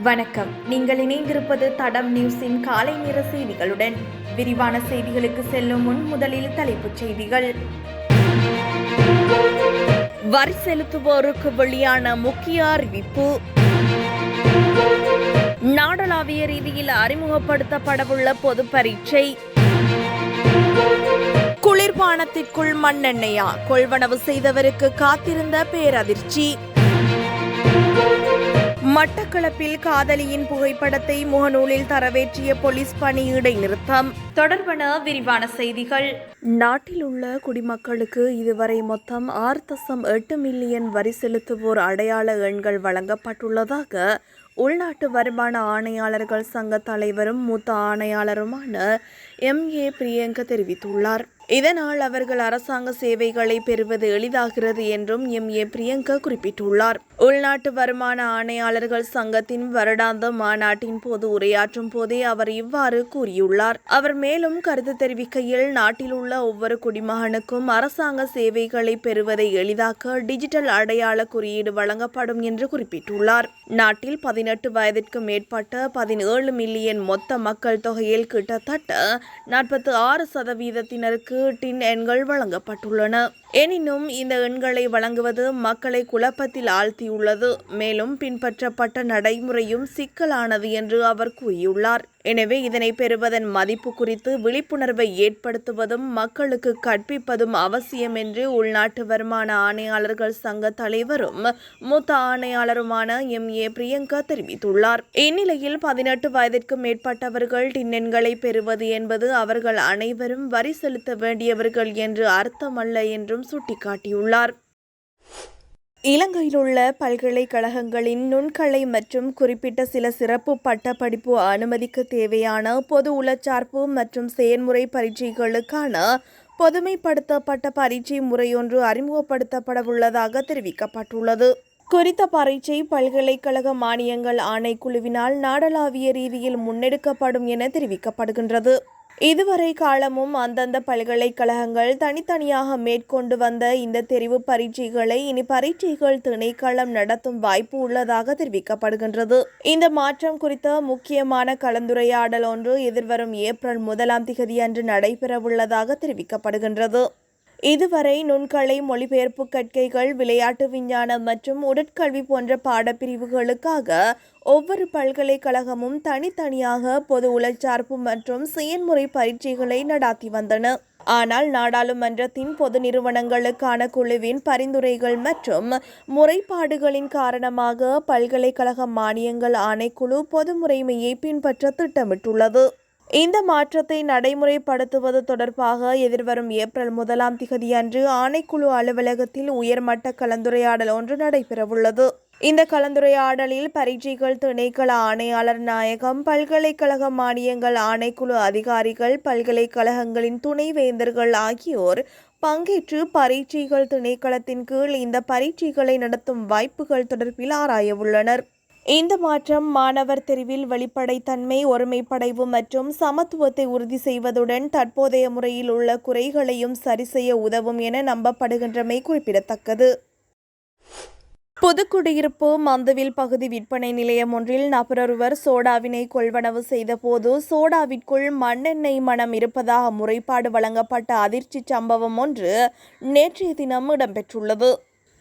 வணக்கம். நீங்கள் இணைந்திருப்பது தடம் நியூஸின் காலை நேர செய்திகளுடன். விரிவான செய்திகளுக்கு செல்லும் முன் முதலில் தலைப்புச் செய்திகள். வரி செலுத்துவோருக்கு வெளியான முக்கிய அறிவிப்பு. நாடளாவிய ரீதியில் அறிமுகப்படுத்தப்படவுள்ள பொது பரீட்சை. குளிர்பானத்திற்குள் மண்ணெண்ணெயா? கொள்வனவு செய்தவருக்கு காத்திருந்த பேரதிர்ச்சி. மட்டக்களப்பில் காதலியின் புகைப்படத்தை முகநூலில் தரவேற்றிய போலீஸ் பணி இடைநிறுத்தம். தொடர்பான விரிவான செய்திகள். நாட்டில் உள்ள குடிமக்களுக்கு இதுவரை மொத்தம் 6.8 மில்லியன் வரி செலுத்துவோர் அடையாள எண்கள் வழங்கப்பட்டுள்ளதாக உள்நாட்டு வருமான ஆணையாளர்கள் சங்க தலைவரும் மூத்த ஆணையாளருமான MA பிரியங்க தெரிவித்துள்ளார். இதனால் அவர்கள் அரசாங்க சேவைகளை பெறுவது எளிதாகிறது என்றும் MA பிரியங்க குறிப்பிட்டுள்ளார். உள்நாட்டு வருமான ஆணையாளர்கள் சங்கத்தின் வருடாந்த மாநாட்டின் போது உரையாற்றும் போதே அவர் இவ்வாறு கூறியுள்ளார். அவர் மேலும் கருத்து தெரிவிக்கையில், நாட்டில் உள்ள ஒவ்வொரு குடிமகனுக்கும் அரசாங்க சேவைகளை பெறுவதை எளிதாக்க டிஜிட்டல் அடையாள குறியீடு வழங்கப்படும் என்று குறிப்பிட்டுள்ளார். நாட்டில் 18 வயதிற்கு மேற்பட்ட 17 மில்லியன் மொத்த மக்கள் தொகையில் கிட்டத்தட்ட 46% டின் எண்கள் வழங்கப்பட்டுள்ளன. எனினும் இந்த எண்களை வழங்குவது மக்களை குழப்பத்தில் ஆழ்த்தியுள்ளது. மேலும் பின்பற்றப்பட்ட நடைமுறையும் சிக்கலானது என்று அவர் கூறியுள்ளார். எனவே இதனை பெறுவதன் மதிப்பு குறித்து விழிப்புணர்வை ஏற்படுத்துவதும் மக்களுக்கு கற்பிப்பதும் அவசியம் என்று உள்நாட்டு வருமான ஆணையாளர்கள் சங்க தலைவரும் மூத்த ஆணையாளருமான MA பிரியங்கா தெரிவித்துள்ளார். இந்நிலையில் 18 வயதிற்கு மேற்பட்டவர்கள் டின் எண்களை பெறுவது என்பது அவர்கள் அனைவரும் வரி செலுத்த வேண்டியவர்கள் என்று அர்த்தமல்ல என்றும் சுட்டிக்காட்டியுள்ளார். இலங்கையில் உள்ள பல்கலைக்கழகங்களின் நுண்கலை மற்றும் குறிப்பிட்ட சில சிறப்பு பட்டப்படிப்பு அனுமதிக்க தேவையான பொது உளச்சார்பு மற்றும் செயன்முறை பரீட்சைகளுக்கான பொதுமைப்படுத்தப்பட்ட பரீட்சை முறையொன்று அறிமுகப்படுத்தப்படவுள்ளதாக தெரிவிக்கப்பட்டுள்ளது. குறித்த பரீட்சை பல்கலைக்கழக மானியங்கள் ஆணைக்குழுவினால் நாடளாவிய ரீதியில் முன்னெடுக்கப்படும் என தெரிவிக்கப்படுகின்றது. இதுவரை காலமும் அந்தந்த பல்கலைக்கழகங்கள் தனித்தனியாக மேற்கொண்டு வந்த இந்த தெரிவு பரீட்சைகளை இனி பரீட்சைகள் திணைக்களம் நடத்தும் வாய்ப்பு உள்ளதாக தெரிவிக்கப்படுகின்றது. இந்த மாற்றம் குறித்த முக்கியமான கலந்துரையாடல் ஒன்று எதிர்வரும் ஏப்ரல் 1 அன்று நடைபெறவுள்ளதாக தெரிவிக்கப்படுகின்றது. இதுவரை நுண்கலை, மொழிபெயர்ப்பு கற்கைகள், விளையாட்டு விஞ்ஞானம் மற்றும் உடற்கல்வி போன்ற பாடப்பிரிவுகளுக்காக ஒவ்வொரு பல்கலைக்கழகமும் தனித்தனியாக பொது உளச்சார்பு மற்றும் செயன்முறை பரீட்சைகளை நடாத்தி வந்தன. ஆனால் நாடாளுமன்றத்தின் பொது நிறுவனங்களுக்கான குழுவின் பரிந்துரைகள் மற்றும் முறைப்பாடுகளின் காரணமாக பல்கலைக்கழக மானியங்கள் ஆணைக்குழு பொது முறைமையை பின்பற்ற திட்டமிட்டுள்ளது. இந்த மாற்றத்தை நடைமுறைப்படுத்துவது தொடர்பாக எதிர்வரும் ஏப்ரல் 1 அன்று ஆணைக்குழு அலுவலகத்தில் உயர்மட்ட கலந்துரையாடல் ஒன்று நடைபெறவுள்ளது. இந்த கலந்துரையாடலில் பரீட்சைகள் திணைக்கள ஆணையாளர் நாயகம், பல்கலைக்கழக மானியங்கள் ஆணைக்குழு அதிகாரிகள், பல்கலைக்கழகங்களின் துணைவேந்தர்கள் ஆகியோர் பங்கேற்று பரீட்சைகள் திணைக்களத்தின் கீழ் இந்த பரீட்சைகளை நடத்தும் வாய்ப்புகள் தொடர்பில் ஆராயவுள்ளனர். இந்த மாற்றம் மாணவர் தெரிவில் வெளிப்படைத்தன்மை, ஒருமைப்படைவு மற்றும் சமத்துவத்தை உறுதி செய்வதுடன் தற்போதைய முறையில் உள்ள குறைகளையும் சரிசெய்ய உதவும் என நம்பப்படுகின்றமை குறிப்பிடத்தக்கது. புதுக்குடியிருப்பு மந்துவில் பகுதி விற்பனை நிலையம் ஒன்றில் நபரொருவர் சோடாவினை கொள்வனவு செய்தபோது சோடாவிற்குள் மண்ணெண்ணெய் மணம் இருப்பதாக முறைப்பாடு வழங்கப்பட்ட அதிர்ச்சி சம்பவம் ஒன்று நேற்றைய தினம் இடம்பெற்றுள்ளது.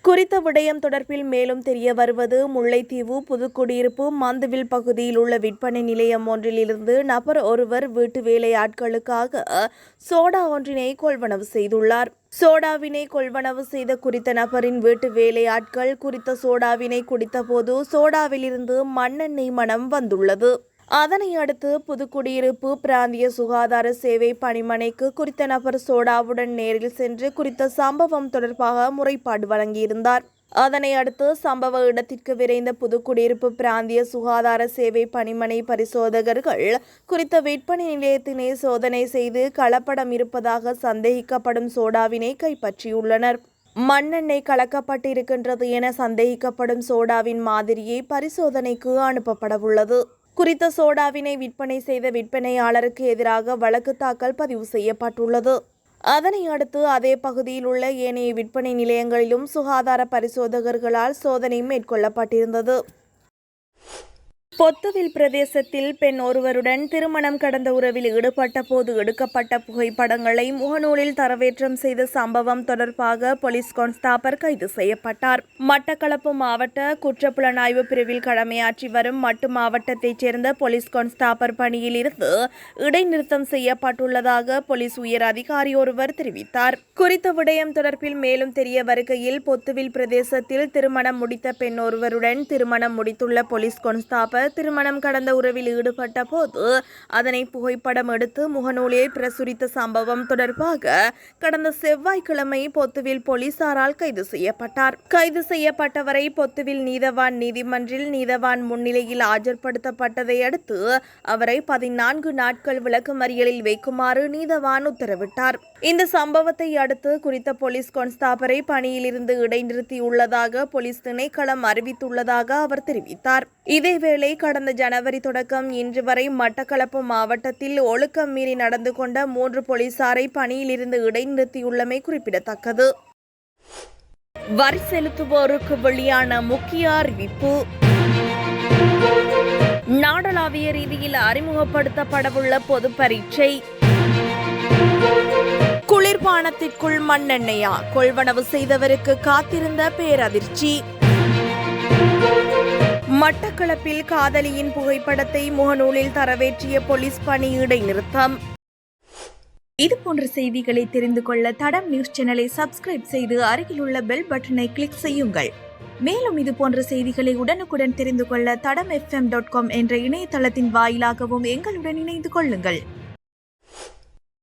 குறித்த விடயம் தொடர்பில் மேலும் தெரிய வருவது, முல்லைத்தீவு புதுக்குடியிருப்பு மந்துவில் பகுதியில் உள்ள விற்பனை நிலையம் ஒன்றில் இருந்து நபர் ஒருவர் வீட்டு வேலையாட்களுக்காக சோடா ஒன்றினை கொள்வனவு செய்துள்ளார். சோடாவினை கொள்வனவு செய்த குறித்த நபரின் வீட்டு வேலையாட்கள் குறித்த சோடாவினை குடித்தபோது சோடாவிலிருந்து மண்ணெண்ணெய் மணம் வந்துள்ளது. அதனை அடுத்து புதுக்குடியிருப்பு பிராந்திய சுகாதார சேவை பணிமனைக்கு குறித்த நபர் சோடாவுடன் நேரில் சென்று குறித்த சம்பவம் தொடர்பாக முறைப்பாடு வழங்கியிருந்தார். அதனை அடுத்து சம்பவ இடத்திற்கு விரைந்த புதுக்குடியிருப்பு பிராந்திய சுகாதார சேவை பணிமனை பரிசோதகர்கள் குறித்த விற்பனை நிலையத்தினை சோதனை செய்து கலப்படம் இருப்பதாக சந்தேகிக்கப்படும் சோடாவினை கைப்பற்றியுள்ளனர். மண்ணெண்ணெய் கலக்கப்பட்டிருக்கின்றது என சந்தேகிக்கப்படும் சோடாவின் மாதிரியை பரிசோதனைக்கு அனுப்பப்படவுள்ளது. குறித்த சோடாவினை விற்பனை செய்த விற்பனையாளருக்கு எதிராக வழக்கு தாக்கல் பதிவு செய்யப்பட்டுள்ளது. அதனை அடுத்து அதே பகுதியில் உள்ள ஏனைய விற்பனை நிலையங்களிலும் சுகாதார பரிசோதகர்களால் சோதனை மேற்கொள்ளப்பட்டிருந்தது. பொத்துவில் பிரதேசத்தில் பெண் ஒருவருடன் திருமணம் கடந்த உறவில் ஈடுபட்ட போது எடுக்கப்பட்ட புகைப்படங்களை முகநூலில் தரவேற்றம் செய்த சம்பவம் தொடர்பாக போலீஸ் கான்ஸ்டாபர் கைது செய்யப்பட்டார். மட்டக்களப்பு மாவட்ட குற்றப்புலனாய்வு பிரிவில் கடமையாற்றி வரும் மட்டு மாவட்டத்தைச் சேர்ந்த போலீஸ் கான்ஸ்டாபர் பணியில் இருந்து இடைநிறுத்தம் செய்யப்பட்டுள்ளதாக போலீஸ் உயர் அதிகாரி ஒருவர் தெரிவித்தார். குறித்த விடயம் தொடர்பில் மேலும் தெரிய வருகையில் பொத்துவில் பிரதேசத்தில் திருமணம் முடித்த பெண் ஒருவருடன் திருமணம் முடித்துள்ள போலீஸ் கான்ஸ்டாபர் திருமணம் கடந்த உறவில் ஈடுபட்ட போது அதனை புகைப்படம் எடுத்து முகநூலில் பிரசுரித்த சம்பவம் தொடர்பாக கடந்த செவ்வாய்க்கிழமை பொத்துவில் போலீசாரால் கைது செய்யப்பட்டார். கைது செய்யப்பட்டவரை பொத்துவில் நீதவான் நீதிமன்றில் நீதவான் முன்னிலையில் ஆஜர்படுத்தப்பட்டதை அடுத்து அவரை 14 நாட்கள் விளக்குமறியலில் வைக்குமாறு நீதவான் உத்தரவிட்டார். இந்த சம்பவத்தை அடுத்து குறித்த போலீஸ் கான்ஸ்டாபரை பணியிலிருந்து இடைநிறுத்தியுள்ளதாக போலீஸ் திணைக்களம் அறிவித்துள்ளதாக அவர் தெரிவித்தார். இதேவேளை கடந்த ஜனவரி தொடக்கம் இன்று வரை மட்டக்களப்பு மாவட்டத்தில் ஒழுக்கம் மீறி நடந்து கொண்ட 3 போலீசாரை பணியிலிருந்து இடைநிறுத்தியுள்ளமை குறிப்பிடத்தக்கது. வரி செலுத்துவோருக்கு வெளியான முக்கிய அறிவிப்பு. நாடளாவிய ரீதியில் அறிமுகப்படுத்தப்படவுள்ள பொது பரீட்சை. குளிர்பானத்திற்குள் மண்ணெண்ணெயா கொள்வனவு செய்தவருக்கு காத்திருந்த பேரதிர்ச்சி. மட்டக்களப்பில் காதலியின் புகைப்படத்தை முகநூலில் தரவேற்றிய போலீஸ் பணி இடைநிறுத்தம். இதுபோன்ற செய்திகளை தெரிந்து கொள்ள தடம் நியூஸ் சேனலை சப்ஸ்கிரைப் செய்து அருகில் உள்ள பெல் பட்டனை கிளிக் செய்யுங்கள். மேலும் இதுபோன்ற செய்திகளை உடனுக்குடன் தெரிந்து கொள்ள தடம் fm.com என்ற இணையதளத்தின் வாயிலாகவும் எங்களுடன் இணைந்து கொள்ளுங்கள்.